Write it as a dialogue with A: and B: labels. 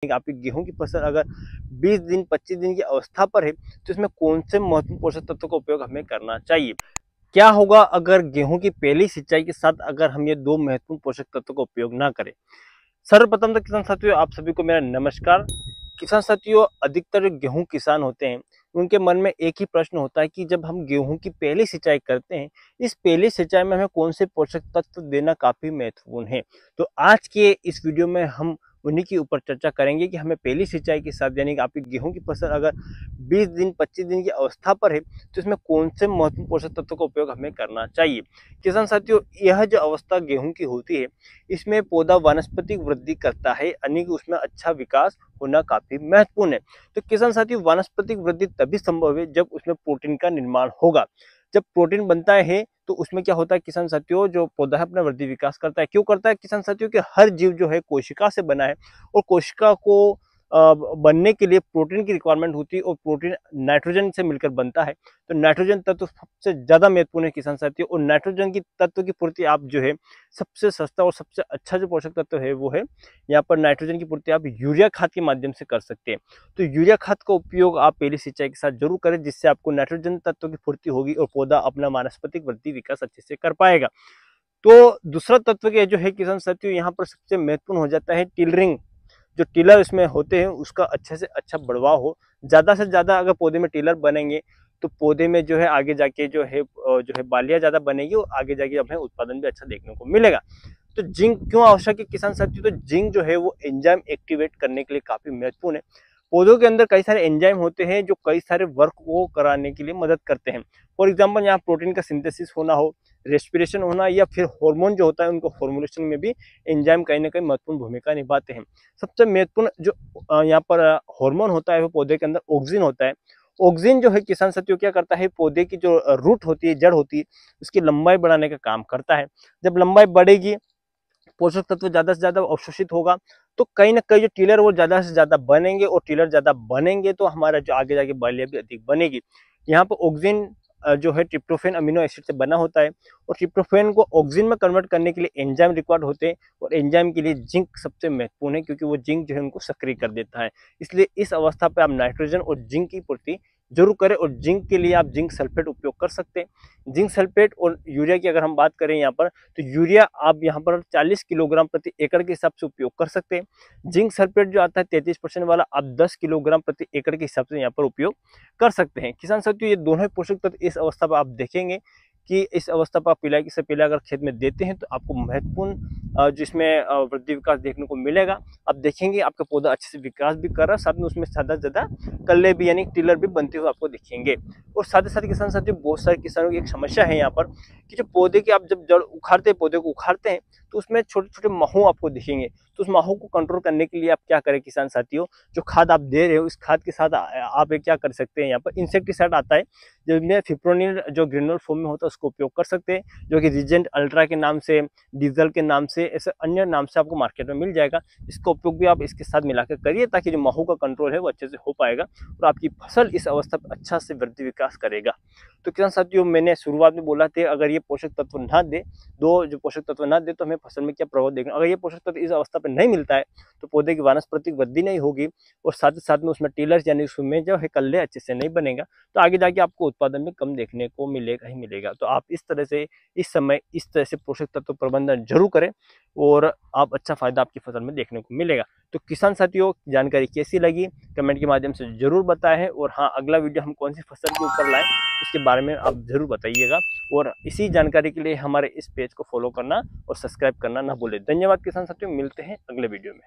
A: आपकी गेहूं की फसल अगर 20 दिन 25 दिन की अवस्था पर है तो इसमें कौन से महत्वपूर्ण पोषक तत्वों का उपयोग हमें करना चाहिए। क्या होगा अगर गेहूं की पहली सिंचाई के साथ अगर हम ये दो महत्वपूर्ण पोषक तत्वों का उपयोग ना करें। सर्वप्रथम तो किसान साथियों आप सभी को मेरा नमस्कार। किसान साथियों अधिकतर जो गेहूं किसान होते हैं उनके मन में एक ही प्रश्न होता है कि जब हम गेहूं की पहली सिंचाई करते हैं इस पहली सिंचाई में हमें कौन से पोषक तत्व देना काफी महत्वपूर्ण है। तो आज के इस वीडियो में हम उन्हीं के ऊपर चर्चा करेंगे कि हमें पहली सिंचाई के साथ यानी कि आपकी गेहूं की फसल अगर 20 दिन 25 दिन की अवस्था पर है तो इसमें कौन से महत्वपूर्ण पोषक तत्वों का उपयोग हमें करना चाहिए। किसान साथियों यह जो अवस्था गेहूं की होती है इसमें पौधा वानस्पतिक वृद्धि करता है यानी कि उसमें अच्छा विकास होना काफी महत्वपूर्ण है। तो किसान साथियों वानस्पतिक वृद्धि तभी संभव है जब उसमें प्रोटीन का निर्माण होगा। जब प्रोटीन बनता है तो उसमें क्या होता है किसान साथियों जो पौधा है अपना वृद्धि विकास करता है। क्यों करता है किसान साथियों कि हर जीव जो है कोशिका से बना है और कोशिका को बनने के लिए प्रोटीन की रिक्वायरमेंट होती है और प्रोटीन नाइट्रोजन से मिलकर बनता है। तो नाइट्रोजन तत्व सबसे ज्यादा महत्वपूर्ण है किसान साथियों और नाइट्रोजन की तत्व की पूर्ति आप जो है सबसे सस्ता और सबसे अच्छा जो पोषक तत्व है वो है यहाँ पर नाइट्रोजन की पूर्ति आप यूरिया खाद के माध्यम से कर सकते हैं। तो यूरिया खाद का उपयोग आप पहली सिंचाई के साथ जरूर करें जिससे आपको नाइट्रोजन तत्व की पूर्ति होगी और पौधा अपना वानस्पतिक वृद्धि विकास अच्छे से कर पाएगा। तो दूसरा तत्व के जो है किसान साथियों यहाँ पर सबसे महत्वपूर्ण हो जाता है टिलरिंग। जो टिलर इसमें होते हैं उसका अच्छे से अच्छा बढ़वाव हो। ज्यादा से ज्यादा अगर पौधे में टिलर बनेंगे तो पौधे में जो है आगे जाके जो है बालियां ज्यादा बनेगी और आगे जाके हमें उत्पादन भी अच्छा देखने को मिलेगा। तो जिंक क्यों आवश्यक है किसान साथियों। तो जिंक जो है वो एंजाइम एक्टिवेट करने के लिए काफी महत्वपूर्ण है। पौधों के अंदर कई सारे एंजाइम होते हैं जो कई सारे वर्क को कराने के लिए मदद करते हैं। फॉर एग्जाम्पल यहाँ प्रोटीन का सिंथेसिस होना हो, रेस्पिरेशन होना या फिर हार्मोन जो होता है उनको फॉर्मुलेशन में भी एंजाइम कहीं ना कहीं महत्वपूर्ण भूमिका निभाते हैं। सबसे महत्वपूर्ण जो यहाँ पर हार्मोन होता है वो पौधे के अंदर ऑक्सिन होता है। ऑक्सिन जो है किसान साथियों क्या करता है पौधे की जो रूट होती है जड़ होती है उसकी लंबाई बढ़ाने का काम करता है। जब लंबाई बढ़ेगी पोषक तत्व ज्यादा से ज्यादा अवशोषित होगा तो कहीं ना कहीं जो टिलर वो ज्यादा से ज्यादा बनेंगे और टिलर ज्यादा बनेंगे तो हमारा जो आगे जाके बालियां भी अधिक बनेगी। यहाँ पर ऑक्सिन जो है ट्रिप्टोफेन अमीनो एसिड से बना होता है और ट्रिप्टोफेन को ऑक्सिन में कन्वर्ट करने के लिए एंजाइम रिक्वायर्ड होते हैं और एंजाइम के लिए जिंक सबसे महत्वपूर्ण है क्योंकि वो जिंक जो है उनको सक्रिय कर देता है। इसलिए इस अवस्था पे आप नाइट्रोजन और जिंक की पूर्ति जरूर करें और जिंक के लिए आप जिंक सल्फेट उपयोग कर सकते हैं। जिंक सल्फेट और यूरिया की अगर हम बात करें यहाँ पर तो यूरिया आप यहाँ पर 40 किलोग्राम प्रति एकड़ के हिसाब से उपयोग कर सकते हैं। जिंक सल्फेट जो आता है 33% वाला आप 10 किलोग्राम प्रति एकड़ के हिसाब से यहाँ पर उपयोग कर सकते हैं। किसान साथियों ये दोनों पोषक तत्व इस अवस्था पर आप देखेंगे कि इस अवस्था पर पिलाई से पहले अगर खेत में देते हैं तो आपको महत्वपूर्ण जिसमें वृद्धि विकास देखने को मिलेगा। आप देखेंगे आपका पौधा अच्छे से विकास भी कर रहा है साथ में उसमें ज्यादा से ज्यादा कल्ले भी यानी टिलर भी बनते हुए आपको दिखेंगे। और साथ ही साथ किसान साथियों बहुत सारे किसानों की एक समस्या है यहाँ पर कि जो पौधे की आप जब जड़ उखाड़ते हैं पौधे को उखाड़ते हैं तो उसमें छोटे छोटे माहू आपको दिखेंगे। तो उस माहू को कंट्रोल करने के लिए आप क्या करें किसान साथियों जो खाद आप दे रहे हो इस खाद के साथ आप क्या कर सकते हैं यहाँ पर इंसेक्टिसाइड आता है जिसमें फिप्रोनिल जो ग्रेनुलर फॉर्म में होता है उसको उपयोग कर सकते हैं जो कि रिजेंट अल्ट्रा के नाम से डीजल के नाम से ऐसे अन्य नाम से आपको मार्केट में मिल जाएगा। इसका उपयोग भी आप इसके साथ मिलाकर करिए ताकि जो माहू का कंट्रोल है वो अच्छे से हो पाएगा और आपकी फसल इस अवस्था पर अच्छा से वृद्धि विकास करेगा। तो किसान साथियों मैंने शुरुआत में बोला था अगर ये पोषक तत्व ना दे दो जो पोषक तत्व ना दे तो हमें फसल में क्या प्रभाव देगा। अगर ये पोषक तत्व इस अवस्था पर नहीं मिलता है तो पौधे की वानस्पतिक वृद्धि नहीं होगी और साथ ही साथ में उसमें टिलर्स यानी उसमें जो है कल्ले अच्छे से नहीं बनेगा तो आगे जाके आपको उत्पादन में कम देखने को मिलेगा ही मिलेगा। तो आप इस तरह से इस समय इस तरह से पोषक तत्व प्रबंधन जरूर करें और आप अच्छा फायदा आपकी फसल में देखने को मिलेगा। तो किसान साथियों जानकारी कैसी लगी कमेंट के माध्यम से जरूर बताएं और हाँ अगला वीडियो हम कौन सी फसल के ऊपर लाएं उसके बारे में आप जरूर बताइएगा और इसी जानकारी के लिए हमारे इस पेज को फॉलो करना और सब्सक्राइब करना ना भूलें। धन्यवाद किसान साथियों मिलते हैं अगले वीडियो में।